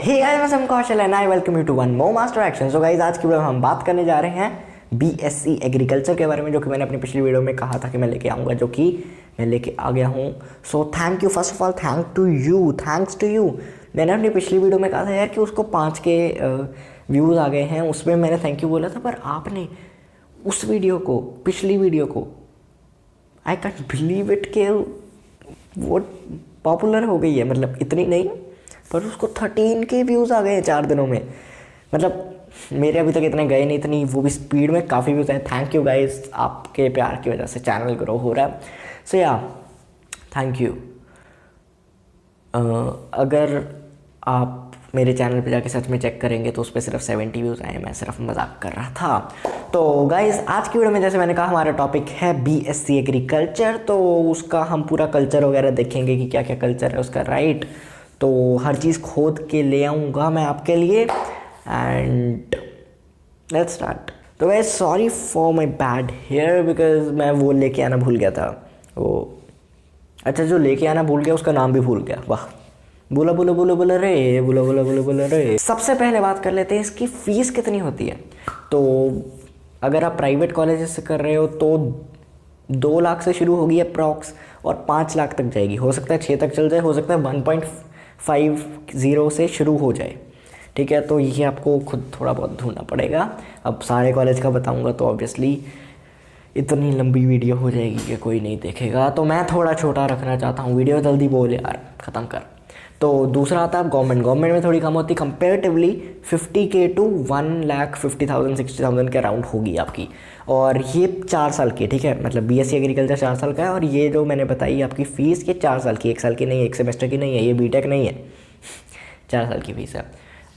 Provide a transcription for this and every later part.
हे guys, मैं Kaushal and I welcome you to one more master action. So guys, आज की video में हम बात करने जा रहे हैं बीएससी एग्रीकल्चर के बारे में, जो कि मैंने अपनी पिछली वीडियो में कहा था कि मैं लेके आऊँगा, जो कि मैं लेके आ गया हूँ। So thank you, first of all thanks to you. मैंने अपनी पिछली वीडियो में कहा था यार कि उसको 5 के व्यूज़ आ गए हैं, उसमें मैंने थैंक यू बोला था, पर आपने उस वीडियो को, पिछली वीडियो को, आई कैंट बिलीव इट कि वो पॉपुलर हो गई है। मतलब इतनी नहीं, पर उसको 13 के व्यूज़ आ गए हैं 4 दिनों में। मतलब मेरे अभी तक इतने गए नहीं, इतनी वो भी स्पीड में काफ़ी व्यूज़ हैं। थैंक यू गाइस, आपके प्यार की वजह से चैनल ग्रो हो रहा है। सो या थैंक यू। अगर आप मेरे चैनल पे जाके सच में चेक करेंगे तो उस पर सिर्फ 70 व्यूज़ आए। मैं सिर्फ मजाक कर रहा था। तो गाइस, आज की वीडियो में जैसे मैंने कहा, हमारा टॉपिक है बीएससी एग्रीकल्चर। तो उसका हम पूरा कल्चर वगैरह देखेंगे कि क्या क्या कल्चर है उसका, राइट। तो हर चीज़ खोद के ले आऊँगा मैं आपके लिए, एंड लेट्स स्टार्ट। तो guys, sorry for my bad hair, because मैं वो लेके आना भूल गया था। वो अच्छा, जो लेके आना भूल गया उसका नाम भी भूल गया। वाह, बोला बोला बोला बोला रे, बोला बोला बोला बोला रे। सबसे पहले बात कर लेते हैं इसकी फ़ीस कितनी होती है। तो अगर आप प्राइवेट कॉलेजेस से कर रहे हो तो 2 लाख से शुरू होगी अप्रॉक्स, और 5 लाख तक जाएगी। हो सकता है 6 तक चल जाए, हो सकता है 1.50 से शुरू हो जाए। ठीक है, तो ये आपको खुद थोड़ा बहुत ढूंढना पड़ेगा। अब सारे कॉलेज का बताऊंगा तो ऑब्वियसली इतनी लंबी वीडियो हो जाएगी कि कोई नहीं देखेगा, तो मैं थोड़ा छोटा रखना चाहता हूँ। वीडियो जल्दी बोल यार, ख़त्म कर। तो दूसरा आता है गवर्नमेंट में थोड़ी कम होती, कंपेरेटिवली 50K टू 1,50,000 60,000 के अराउंड होगी आपकी। और ये 4 साल की, ठीक है, मतलब बीएससी एग्रीकल्चर 4 साल का है। और ये जो मैंने बताई आपकी फ़ीस, ये 4 साल की, 1 साल की नहीं है, 1 सेमेस्टर की नहीं है, ये बीटेक नहीं है, 4 साल की फ़ीस है।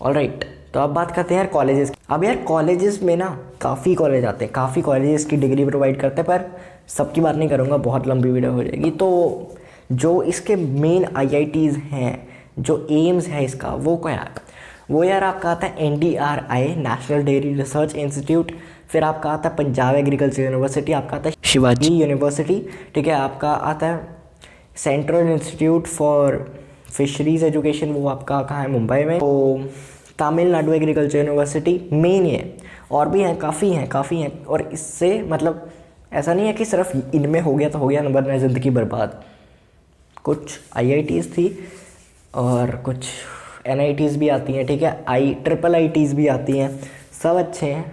ऑलराइट, तो अब बात करते हैं यार कॉलेजेस। अब यार कॉलेजेस में ना काफ़ी कॉलेज आते हैं, काफ़ी कॉलेजेस की डिग्री प्रोवाइड करते हैं, पर सबकी बात नहीं करूँगा, बहुत लंबी वीडियो हो जाएगी। तो जो इसके मेन आईआईटीज़ हैं, जो एम्स है इसका, वो क्या है, वो यार आपका आता है NDRI, national dairy research institute. फिर आपका आता है पंजाब एग्रीकल्चर यूनिवर्सिटी, आपका आता है शिवाजी यूनिवर्सिटी, ठीक है, आपका आता है central institute for fisheries education, वो आपका कहाँ है, मुंबई में। तो तमिलनाडु एग्रीकल्चर यूनिवर्सिटी मेन है, और भी हैं, काफ़ी हैं। और इससे मतलब ऐसा नहीं है कि सिर्फ इनमें हो गया तो हो गया, वरना ज़िंदगी बर्बाद। कुछ IITs थी और कुछ NITs भी आती हैं, ठीक है, IIITs भी आती हैं, सब अच्छे हैं,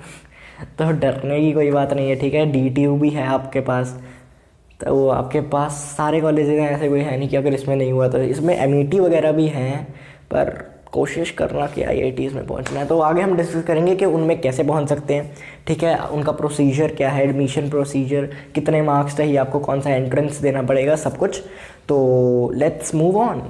तो डरने की कोई बात नहीं है, ठीक है। DTU भी है आपके पास, तो वो आपके पास सारे कॉलेजेस हैं, ऐसे कोई है नहीं कि अगर इसमें नहीं हुआ तो इसमें MET वगैरह भी हैं, पर कोशिश करना कि IITs में पहुंचना है। तो आगे हम डिस्कस करेंगे कि उनमें कैसे पहुंच सकते हैं, ठीक है, उनका प्रोसीजर क्या है, एडमिशन प्रोसीजर, कितने मार्क्स चाहिए आपको, कौन सा एंट्रेंस देना पड़ेगा, सब कुछ। तो लेट्स मूव ऑन।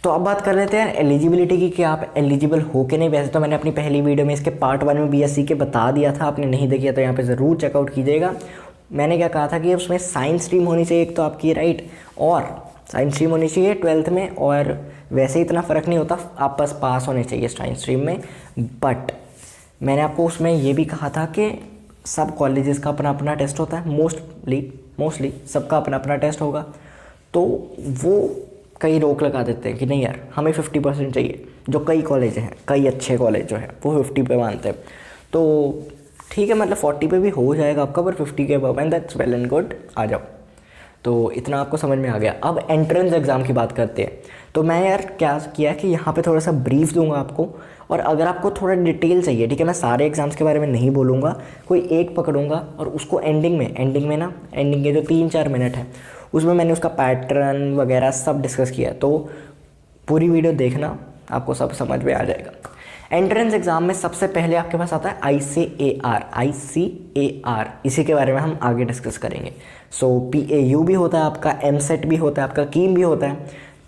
तो अब बात कर लेते हैं एलिजिबिलिटी की, कि आप एलिजिबल हो कि नहीं। वैसे तो मैंने अपनी पहली वीडियो में इसके पार्ट 1 में BSc के बता दिया था, आपने नहीं देखिए तो यहाँ पे ज़रूर चेकआउट कीजिएगा। मैंने क्या कहा था कि उसमें साइंस स्ट्रीम होनी चाहिए एक तो आपकी, राइट, और साइंस स्ट्रीम होनी चाहिए 12th में, और वैसे इतना फ़र्क नहीं होता, आप बस पास होने चाहिए साइंस स्ट्रीम में। बट मैंने आपको उसमें ये भी कहा था कि सब कॉलेजेस का अपना अपना टेस्ट होता है, मोस्टली सबका अपना अपना टेस्ट होगा। तो वो कई रोक लगा देते हैं कि नहीं यार, हमें 50% चाहिए। जो कई कॉलेज हैं, कई अच्छे कॉलेज जो हैं, वो 50 पे मानते हैं। तो ठीक है, मतलब 40 पे भी हो जाएगा आपका, पर 50 के above, and that's well and good, आ जाओ। तो इतना आपको समझ में आ गया। अब एंट्रेंस एग्ज़ाम की बात करते हैं। तो मैं यार क्या किया कि यहाँ पे थोड़ा सा ब्रीफ दूंगा आपको, और अगर आपको थोड़ा डिटेल चाहिए, ठीक है, मैं सारे एग्ज़ाम्स के बारे में नहीं बोलूँगा, कोई एक पकड़ूंगा, और उसको एंडिंग के जो 3-4 मिनट हैं उसमें मैंने उसका पैटर्न वगैरह सब डिस्कस किया है। तो पूरी वीडियो देखना, आपको सब समझ में आ जाएगा। एंट्रेंस एग्ज़ाम में सबसे पहले आपके पास आता है ICAR, इसी के बारे में हम आगे डिस्कस करेंगे। सो PAU भी होता है आपका, MSET भी होता है आपका, कीम भी होता है।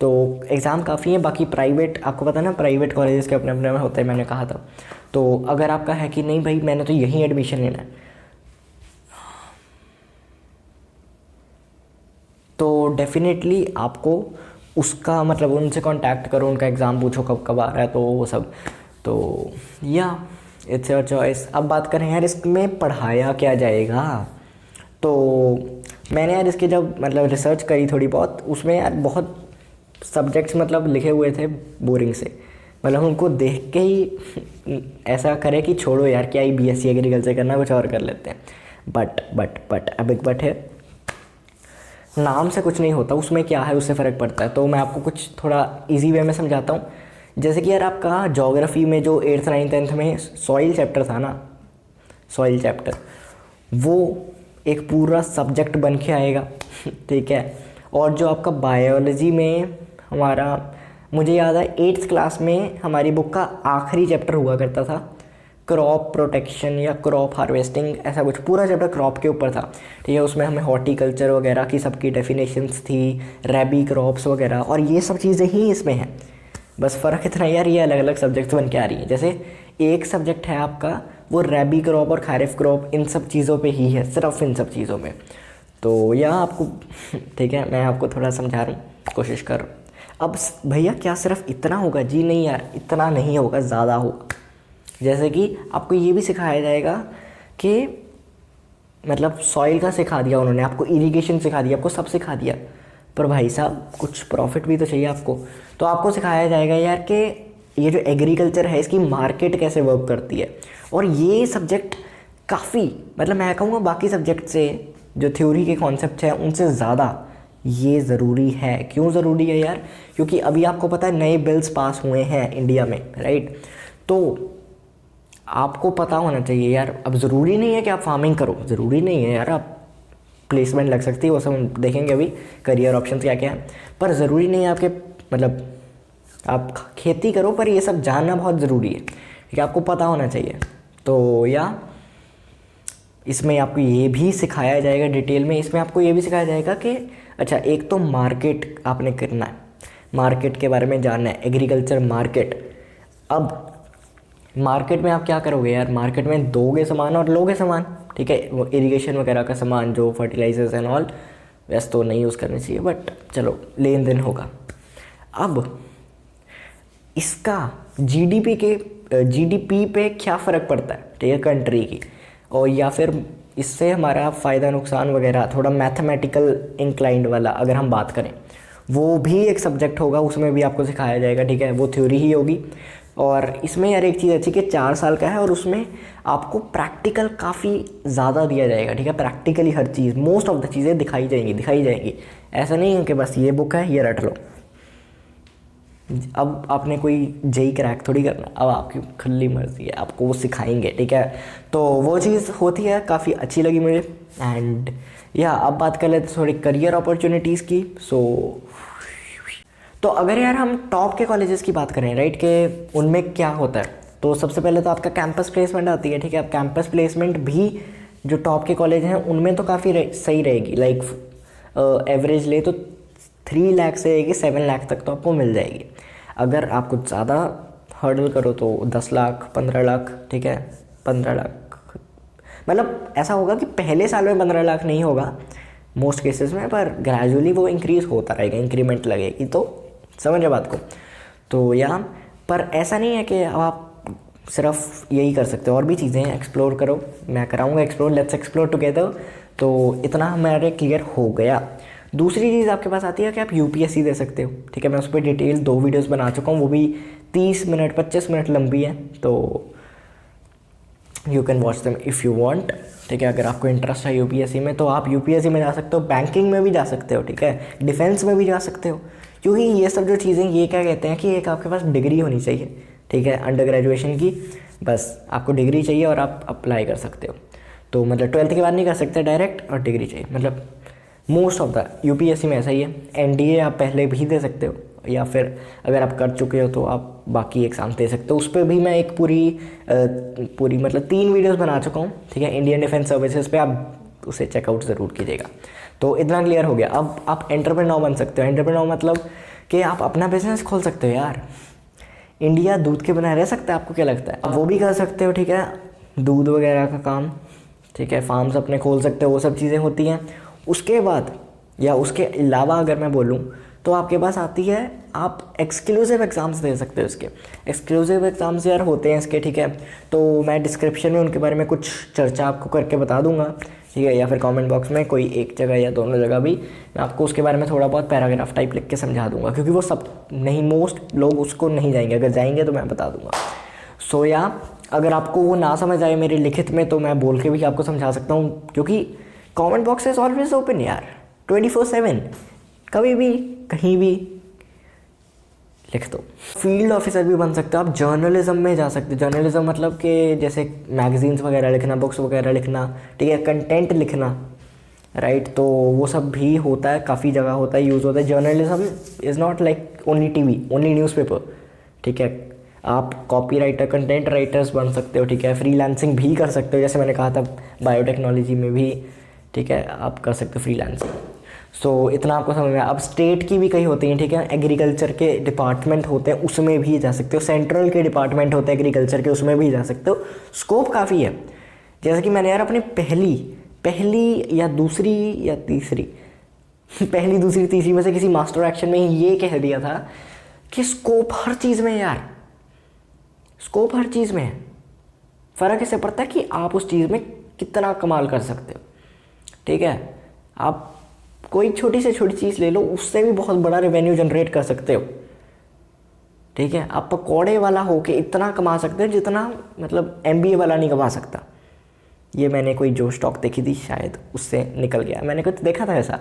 तो एग्ज़ाम काफ़ी है। बाकी प्राइवेट, आपको पता है ना, प्राइवेट कॉलेजेस के अपने अपने में होते हैं, मैंने कहा था। तो अगर आपका है कि नहीं भाई मैंने तो यहीं एडमिशन लेना है, तो डेफिनेटली आपको उसका मतलब उनसे कांटेक्ट करो, उनका एग्ज़ाम पूछो कब कब आ रहा है, तो वो सब। तो या इट्स योर चॉइस। अब बात करें यार इसमें पढ़ाया क्या जाएगा। तो मैंने यार इसकी जब मतलब रिसर्च करी थोड़ी बहुत, उसमें यार बहुत सब्जेक्ट्स मतलब लिखे हुए थे बोरिंग से, मतलब उनको देख के ही ऐसा करे कि छोड़ो यार, क्या ही बीएससी एग्रीकल्चर करना, कुछ और कर लेते हैं। बट अब एक बट है, नाम से कुछ नहीं होता, उसमें क्या है उससे फ़र्क पड़ता है। तो मैं आपको कुछ थोड़ा इजी वे में समझाता हूँ। जैसे कि यार आपका ज्योग्राफी में जो 8th 9th 10th में सॉइल चैप्टर था ना, सॉइल चैप्टर वो एक पूरा सब्जेक्ट बन के आएगा ठीक है। और जो आपका बायोलॉजी में हमारा, मुझे याद है 8th क्लास में हमारी बुक का आखिरी चैप्टर हुआ करता था क्रॉप प्रोटेक्शन या क्रॉप हार्वेस्टिंग, ऐसा कुछ पूरा चैप्टर क्रॉप के ऊपर था, ठीक है। उसमें हमें हॉर्टिकल्चर वगैरह की सबकी डेफिनेशंस थी, रैबी क्रॉप्स वगैरह, और ये सब चीज़ें ही इसमें हैं। बस फ़र्क इतना यार, ये अलग अलग सब्जेक्ट्स बन के आ रही है। जैसे एक सब्जेक्ट है आपका वो रैबी क्रॉप और खारिफ क्रॉप, इन सब चीज़ों पे ही है, सिर्फ इन सब चीज़ों में। तो यह आपको ठीक है, मैं आपको थोड़ा समझा रहा हूँ, कोशिश कर रहा हूँ। अब भैया क्या सिर्फ इतना होगा? जी नहीं यार, इतना नहीं होगा, ज़्यादा होगा। जैसे कि आपको ये भी सिखाया जाएगा कि मतलब सॉइल का सिखा दिया उन्होंने, आपको इरिगेशन सिखा दिया, आपको सब सिखा दिया, पर भाई साहब कुछ प्रॉफिट भी तो चाहिए आपको। तो आपको सिखाया जाएगा यार कि ये जो एग्रीकल्चर है इसकी मार्केट कैसे वर्क करती है। और ये सब्जेक्ट काफ़ी, मतलब मैं कहूँगा बाकी सब्जेक्ट से जो थ्योरी के कॉन्सेप्ट हैं उनसे ज़्यादा ये ज़रूरी है। क्यों ज़रूरी है यार? क्योंकि अभी आपको पता है नए बिल्स पास हुए हैं इंडिया में, राइट? तो आपको पता होना चाहिए यार। अब ज़रूरी नहीं है कि आप फार्मिंग करो, ज़रूरी नहीं है यार, आप प्लेसमेंट लग सकती है, वो सब हम देखेंगे अभी, करियर ऑप्शंस क्या क्या है। पर ज़रूरी नहीं है आपके, मतलब आप खेती करो, पर ये सब जानना बहुत ज़रूरी है, ठीक है, आपको पता होना चाहिए। तो या इसमें आपको ये भी सिखाया जाएगा डिटेल में, इसमें आपको ये भी सिखाया जाएगा कि अच्छा एक तो मार्केट आपने करना है, मार्केट के बारे में जानना है, एग्रीकल्चर मार्केट। अब मार्केट में आप क्या करोगे यार? मार्केट में दोगे सामान और लोगे सामान, ठीक है। वो इरिगेशन वगैरह का सामान जो फर्टिलाइजर्स एंड ऑल, वैसे तो नहीं यूज़ करनी चाहिए, बट चलो लेन देन होगा। अब इसका जीडीपी पे क्या फ़र्क पड़ता है, ठीक है, कंट्री की, और या फिर इससे हमारा फ़ायदा नुकसान वगैरह, थोड़ा मैथमेटिकल इंक्लाइंड वाला अगर हम बात करें, वो भी एक सब्जेक्ट होगा, उसमें भी आपको सिखाया जाएगा, ठीक है। वो थ्योरी ही होगी। और इसमें यार एक चीज़ अच्छी कि 4 साल का है और उसमें आपको प्रैक्टिकल काफ़ी ज़्यादा दिया जाएगा, ठीक है। Practically her cheese, most of the चीज़ें दिखाई जाएंगी। ऐसा नहीं है कि बस ये बुक है ये रट लो। अब आपने कोई जेई क्रैक थोड़ी करना, अब आपकी खुली मर्जी है, आपको वो सिखाएंगे, ठीक है। तो वो चीज़ होती है, काफ़ी अच्छी लगी मुझे। एंड या अब बात कर लेते थोड़ी करियर अपॉर्चुनिटीज़ की। तो अगर यार हम टॉप के कॉलेजेस की बात करें, राइट, कि उनमें क्या होता है, तो सबसे पहले तो आपका कैंपस प्लेसमेंट आती है, ठीक है। अब कैंपस प्लेसमेंट भी जो टॉप के कॉलेज हैं उनमें तो काफ़ी सही रहेगी, लाइक एवरेज ले तो 3 लाख से लेके 7 लाख तक तो आपको मिल जाएगी। अगर आप कुछ ज़्यादा हर्डल करो तो 10 लाख 15 लाख, ठीक है। 15 लाख मतलब ऐसा होगा कि पहले साल में 15 लाख नहीं होगा मोस्ट केसेस में, पर ग्रेजुअली वो इंक्रीज़ होता रहेगा, इंक्रीमेंट लगेगी। तो समझ रहे बात को? तो यहाँ पर ऐसा नहीं है कि आप सिर्फ यही कर सकते हो, और भी चीज़ें एक्सप्लोर करो, मैं कराऊंगा एक्सप्लोर, लेट्स एक्सप्लोर टुगेदर। तो इतना हमारे क्लियर हो गया। दूसरी चीज़ आपके पास आती है कि आप यूपीएससी दे सकते हो, ठीक है। मैं उस पर डिटेल 2 वीडियोस बना चुका हूँ, वो भी 30 मिनट 25 मिनट लंबी है, तो you can watch them if you want, ठीक है। अगर आपको इंटरेस्ट है यूपीएससी में तो आप यूपीएससी में जा सकते हो, बैंकिंग में भी जा सकते हो, ठीक है, डिफेंस में भी जा सकते हो। क्योंकि ये सब जो चीज़ें, ये क्या कहते हैं कि एक आपके पास डिग्री होनी चाहिए, ठीक है, अंडर ग्रेजुएशन की, बस आपको डिग्री चाहिए और आप अप्लाई कर सकते हो। तो मतलब 12th के बाद नहीं कर सकते डायरेक्ट, और डिग्री चाहिए, मतलब मोस्ट ऑफ द यूपीएससी में ऐसा ही है। एनडीए आप पहले भी दे सकते हो, या फिर अगर आप कर चुके हो तो आप बाकी एग्ज़ाम दे सकते हो। उस पर भी मैं एक पूरी मतलब 3 वीडियोस बना चुका हूँ, ठीक है, इंडियन डिफेंस सर्विसेज पे, आप उसे चेकआउट ज़रूर कीजिएगा। तो इतना क्लियर हो गया। अब आप एंटरप्रेन्योर बन सकते हो। एंटरप्रेन्योर मतलब कि आप अपना बिजनेस खोल सकते हो यार। इंडिया दूध के बिना रह सकता है? आपको क्या लगता है? आप वो भी कर सकते हो, ठीक है, दूध वगैरह का काम, ठीक है, फार्म्स अपने खोल सकते हो, वो सब चीज़ें होती हैं। उसके बाद या उसके अलावा अगर मैं बोलूँ तो आपके पास आती है, आप एक्सक्लूसिव एग्ज़ाम्स दे सकते हो इसके। एक्सक्लूसिव एग्ज़ाम्स यार होते हैं इसके, ठीक है। तो मैं डिस्क्रिप्शन में उनके बारे में कुछ चर्चा आपको करके बता दूंगा, ठीक है, या फिर कमेंट बॉक्स में कोई एक जगह या दोनों जगह भी मैं आपको उसके बारे में थोड़ा बहुत पैराग्राफ टाइप लिख के समझा दूंगा, क्योंकि वो सब नहीं, मोस्ट लोग उसको नहीं जाएंगे, अगर जाएंगे तो मैं बता दूंगा। सो या अगर आपको वो ना समझ आए मेरे लिखित में तो मैं बोल के भी आपको समझा सकता हूँ, क्योंकि comment box is always open यार, 24/7, कभी भी कहीं भी लिख दो। फील्ड ऑफिसर भी बन सकते हो आप, जर्नलिज्म में जा सकते हो। जर्नलिज्म मतलब कि जैसे मैगजीन्स वगैरह लिखना, बुक्स वगैरह लिखना, ठीक है, कंटेंट लिखना, राइट। तो वो सब भी होता है, काफ़ी जगह होता है, यूज़ होता है। Journalism is not like only TV, only newspaper, ठीक है। आप कॉपी राइटर, कंटेंट राइटर्स बन सकते हो, ठीक है। फ्रीलांसिंग भी कर सकते हो, जैसे मैंने कहा था बायोटेक्नोलॉजी में भी, ठीक है, आप कर सकते हो फ्रीलांसिंग। सो इतना आपको समझ में। अब स्टेट की भी कई होती हैं, ठीक है, एग्रीकल्चर के डिपार्टमेंट होते हैं, उसमें भी जा सकते हो। सेंट्रल के डिपार्टमेंट होते हैं एग्रीकल्चर के, उसमें भी जा सकते हो। स्कोप काफ़ी है। जैसे कि मैंने यार अपनी पहली या दूसरी या तीसरी पहली दूसरी तीसरी में से किसी मास्टर एक्शन में ये कह दिया था कि स्कोप हर चीज़ में है यार, स्कोप हर चीज़ में है। फ़र्क इससे पड़ता है कि आप उस चीज़ में कितना कमाल कर सकते हो, ठीक है। आप कोई छोटी से छोटी चीज़ ले लो, उससे भी बहुत बड़ा रेवेन्यू जनरेट कर सकते हो, ठीक है। आप पकौड़े वाला होके इतना कमा सकते हो जितना मतलब MBA वाला नहीं कमा सकता। ये मैंने कोई जो स्टॉक देखी थी शायद, उससे निकल गया, मैंने कुछ देखा था ऐसा,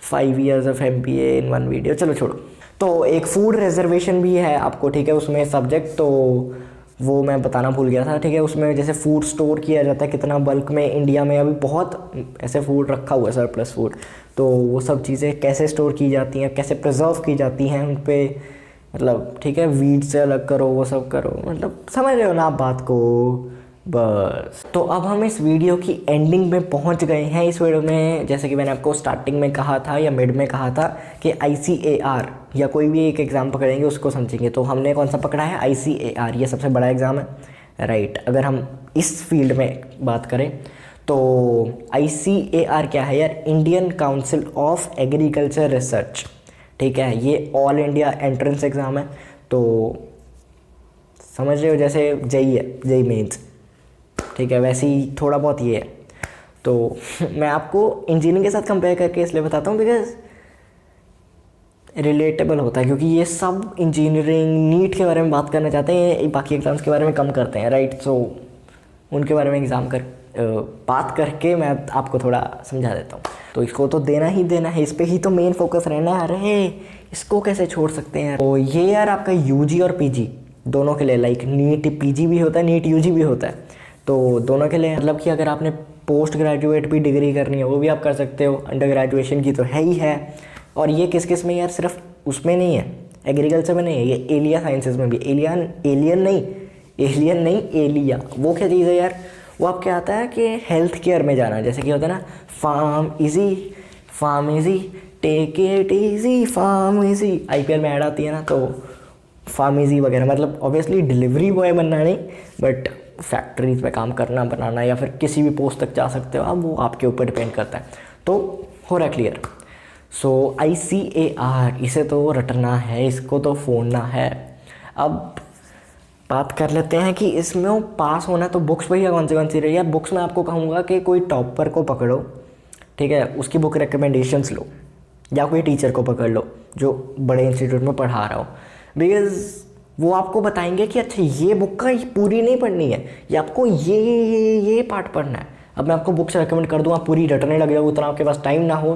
5 years of MBA in 1 video. चलो छोड़ो। तो एक फूड रिजर्वेशन भी है आपको, ठीक है, उसमें सब्जेक्ट, तो वो मैं बताना भूल गया था, ठीक है। उसमें जैसे फूड स्टोर किया जाता है, कितना बल्क में इंडिया में अभी बहुत ऐसे फूड रखा हुआ है, सरप्लस फूड, तो वो सब चीज़ें कैसे स्टोर की जाती हैं, कैसे प्रिजर्व की जाती हैं, उन पे मतलब, ठीक है, वीड से अलग करो, वो सब करो, मतलब समझ रहे हो ना आप बात को। बस, तो अब हम इस वीडियो की एंडिंग में पहुंच गए हैं। इस वीडियो में जैसे कि मैंने आपको स्टार्टिंग में कहा था या मिड में कहा था कि ICAR या कोई भी एक एग्ज़ाम पकड़ेंगे उसको समझेंगे। तो हमने कौन सा पकड़ा है? ICAR, ये सबसे बड़ा एग्ज़ाम है, राइट। अगर हम इस फील्ड में बात करें तो ICAR क्या है यार? Indian council of agriculture research, ठीक है। ये ऑल इंडिया एंट्रेंस एग्ज़ाम है। तो समझ रहे हो, जैसे JEE है, JEE मेंस, ठीक है, वैसे ही थोड़ा बहुत ये है। तो मैं आपको इंजीनियरिंग के साथ कंपेयर करके इसलिए बताता हूँ बिकॉज रिलेटेबल होता है, क्योंकि ये सब इंजीनियरिंग नीट के बारे में बात करना चाहते हैं, बाकी एग्ज़ाम्स के बारे में कम करते हैं, राइट। सो उनके बारे में बात करके मैं आपको थोड़ा समझा देता हूँ। तो इसको तो देना ही देना है, इस पर ही तो मेन फोकस रहना है। अरे इसको कैसे छोड़ सकते हैं? तो ये यार आपका UG और PG दोनों के लिए, लाइक नीट PG भी होता है, नीट UG भी होता है। तो दोनों के लिए मतलब कि अगर आपने पोस्ट ग्रेजुएट भी डिग्री करनी है वो भी आप कर सकते हो, अंडर ग्रेजुएशन की तो है ही है। और ये किस किस में यार? सिर्फ उसमें नहीं है, एग्रीकल्चर में नहीं है, ये एलिया साइंसेज में भी। एलियन नहीं, एलिया वो क्या चीज़ है यार? वो आपके आता है कि हेल्थ केयर में जाना, जैसे कि होता है ना, PharmEasy take it easy, PharmEasy, IPL में ऐड आती है ना, तो फार्म इजी वगैरह, मतलब ऑब्वियसली डिलीवरी बॉय बनना नहीं, बट फैक्ट्रीज में काम करना, बनाना, या फिर किसी भी पोस्ट तक जा सकते हो आप, वो आपके ऊपर डिपेंड करता है। तो हो रहा है क्लियर। सो ICAR, इसे तो रटना है, इसको तो फोड़ना है। अब बात कर लेते हैं कि इसमें पास होना है तो बुक्स भैया कौन सी रही है। बुक्स में आपको कहूँगा कि कोई टॉपर को पकड़ो, ठीक है, उसकी बुक रिकमेंडेशंस लो, या कोई टीचर को पकड़ लो जो बड़े इंस्टीट्यूट में पढ़ा रहा हो, बिकॉज वो आपको बताएंगे कि अच्छा ये बुक का पूरी नहीं पढ़नी है, ये आपको ये पार्ट पढ़ना है। अब मैं आपको बुक्स रेकमेंड कर दूँ, आप पूरी रटने लग जाओ, उतना आपके पास टाइम ना हो,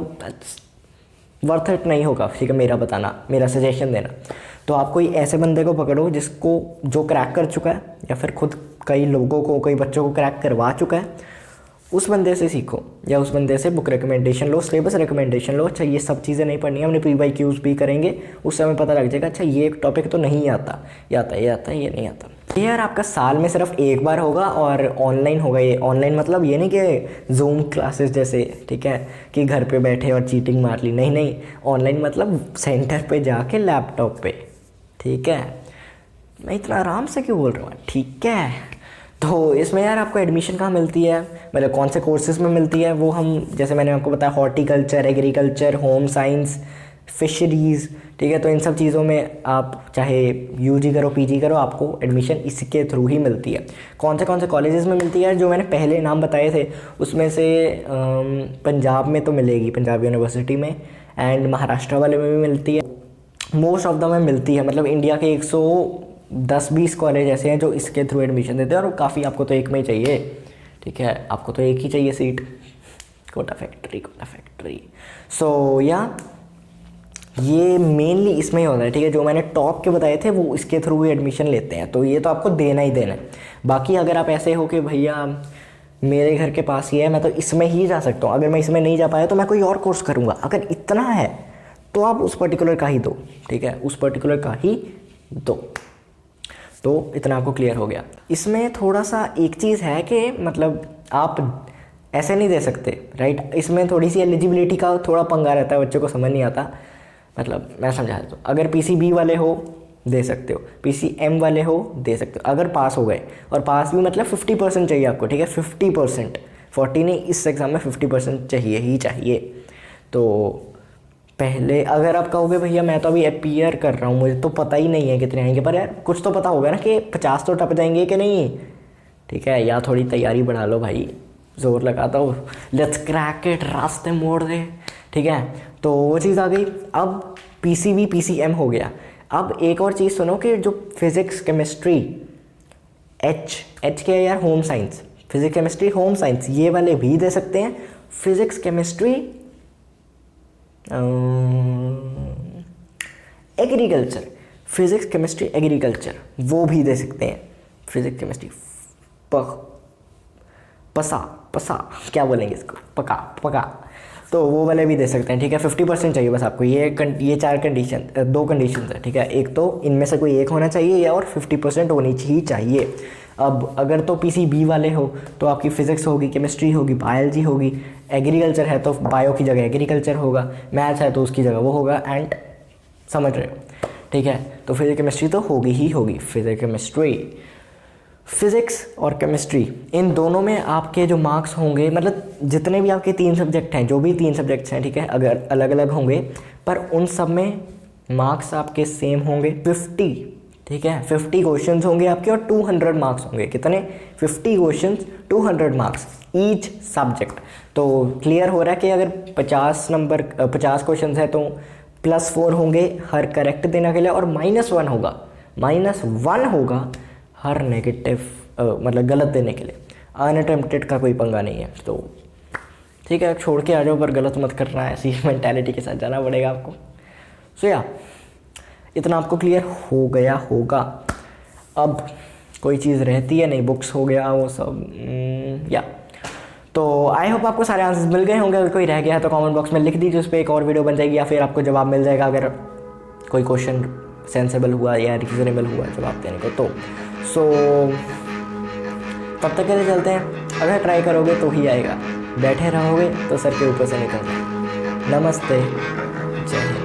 वर्थ इट नहीं होगा, ठीक है, मेरा सजेशन देना। तो आप कोई ऐसे बंदे को पकड़ो जो क्रैक कर चुका है, या फिर खुद कई बच्चों को क्रैक करवा चुका है, उस बंदे से सीखो, या उस बंदे से बुक रिकमेंडेशन लो, सिलेबस रिकमेंडेशन लो। अच्छा ये सब चीज़ें नहीं पढ़नी है, हमने PYQs भी करेंगे, उस समय पता लग जाएगा अच्छा ये टॉपिक तो नहीं आता, ये नहीं आता। ये यार आपका साल में सिर्फ एक बार होगा, और ऑनलाइन होगा। ये ऑनलाइन मतलब ये नहीं कि जूम क्लासेस जैसे, ठीक है, कि घर पे बैठे और चीटिंग मार ली, नहीं, ऑनलाइन मतलब सेंटर पे जाके लैपटॉप पे, ठीक है। मैं इतना आराम से क्यों बोल रहा हूँ, ठीक है। तो इसमें यार आपको एडमिशन कहाँ मिलती है, मतलब कौन से कोर्सेज में मिलती है, वो हम जैसे मैंने आपको बताया, horticulture, agriculture, home science, fisheries, ठीक है। तो इन सब चीज़ों में आप चाहे यूजी करो पीजी करो, आपको एडमिशन इसके थ्रू ही मिलती है। कौन से कॉलेजेस में मिलती है, जो मैंने पहले नाम बताए थे उसमें से पंजाब में तो मिलेगी, पंजाब यूनिवर्सिटी में, एंड महाराष्ट्र वाले में भी मिलती है, मोस्ट ऑफ द में मिलती है। मतलब इंडिया के 110-20 कॉलेज ऐसे हैं जो इसके थ्रू एडमिशन देते हैं, और काफ़ी आपको तो एक में ही चाहिए, ठीक है, आपको तो एक ही चाहिए सीट, कोटा फैक्ट्री। सो या ये मेनली इसमें ही होता है, ठीक है। जो मैंने टॉप के बताए थे वो इसके थ्रू ही एडमिशन लेते हैं, तो ये तो आपको देना ही देना है। बाकी अगर आप ऐसे हो कि भैया मेरे घर के पास ही है, मैं तो इसमें ही जा सकता हूँ, अगर मैं इसमें नहीं जा पाया तो मैं कोई और कोर्स करूँगा, अगर इतना है तो आप उस पर्टिकुलर का ही दो, ठीक है, उस पर्टिकुलर का ही दो। तो इतना आपको क्लियर हो गया। इसमें थोड़ा सा एक चीज़ है कि मतलब आप ऐसे नहीं दे सकते, राइट। इसमें थोड़ी सी एलिजिबिलिटी का थोड़ा पंगा रहता है, बच्चों को समझ नहीं आता। मतलब मैं समझा देता हूँ, अगर PCB वाले हो दे सकते हो, PCM वाले हो दे सकते हो, अगर पास हो गए, और पास भी मतलब 50% चाहिए आपको, ठीक है, 50%, 40 नहीं, इस एग्ज़ाम में 50% चाहिए ही चाहिए। तो पहले अगर आप कहोगे भैया मैं तो अभी अपीयर कर रहा हूँ, मुझे तो पता ही नहीं है कितने आएंगे, पर यार कुछ तो पता होगा ना कि 50 तो टप जाएंगे कि नहीं, ठीक है, या थोड़ी तैयारी बढ़ा लो भाई, जोर लगाता हूँ, लेट्स क्रैक इट, रास्ते मोड़ दे, ठीक है। तो वो चीज़ आ गई। अब PCB PCM हो गया। अब एक और चीज़ सुनो कि जो फिज़िक्स केमिस्ट्री H क्या है यार, home science, physics chemistry home science, ये वाले भी दे सकते हैं। Physics chemistry agriculture, physics chemistry agriculture, वो भी दे सकते हैं। फिज़िक्स केमिस्ट्री पसा क्या बोलेंगे इसको, पका, तो वो वाले भी दे सकते हैं, ठीक है। 50% चाहिए बस आपको। ये 4 कंडीशन, 2 कंडीशन है, ठीक है। एक तो इनमें से कोई एक होना चाहिए, या और 50% होनी ही चाहिए। अब अगर तो PCB वाले हो तो आपकी फ़िज़िक्स होगी, केमिस्ट्री होगी, बायोलॉजी होगी, एग्रीकल्चर है तो बायो की जगह एग्रीकल्चर होगा, मैथ्स है तो उसकी जगह वो होगा, एंड समझ रहे हो, ठीक है। तो फिज़िक्स केमिस्ट्री तो होगी ही होगी। फिज़िक्स केमिस्ट्री, फिज़िक्स और केमिस्ट्री, इन दोनों में आपके जो मार्क्स होंगे, मतलब जितने भी आपके 3 सब्जेक्ट हैं, जो भी 3 सब्जेक्ट्स हैं, ठीक है, अगर अलग अलग होंगे पर उन सब में मार्क्स आपके सेम होंगे, 50, ठीक है, 50 क्वेश्चंस होंगे आपके, और 200 मार्क्स होंगे। कितने? 50 क्वेश्चंस, 200 मार्क्स ईच सब्जेक्ट। तो क्लियर हो रहा है कि अगर 50 क्वेश्चंस है तो +4 होंगे हर करेक्ट देने के लिए, और -1 होगा हर नेगेटिव मतलब गलत देने के लिए। अनअटेम्प्टेड का कोई पंगा नहीं है, तो ठीक है, छोड़ के आ जाओ, पर गलत मत करना है, ऐसी मेंटालिटी के साथ जाना पड़ेगा आपको। सो या इतना आपको क्लियर हो गया होगा। अब कोई चीज़ रहती है नहीं, बुक्स हो गया वो सब, या तो आई होप आपको सारे आंसर्स मिल गए होंगे। अगर कोई रह गया है तो कमेंट बॉक्स में लिख दीजिए, उस पर एक और वीडियो बन जाएगी, या फिर आपको जवाब मिल जाएगा अगर कोई क्वेश्चन सेंसेबल हुआ या रीजनेबल हुआ जवाब देने को। तो सो तब तक के लिए चलते हैं। अगर ट्राई करोगे तो ही आएगा, बैठे रहोगे तो सर के ऊपर से निकल जाएगा। नमस्ते, जय हिंद।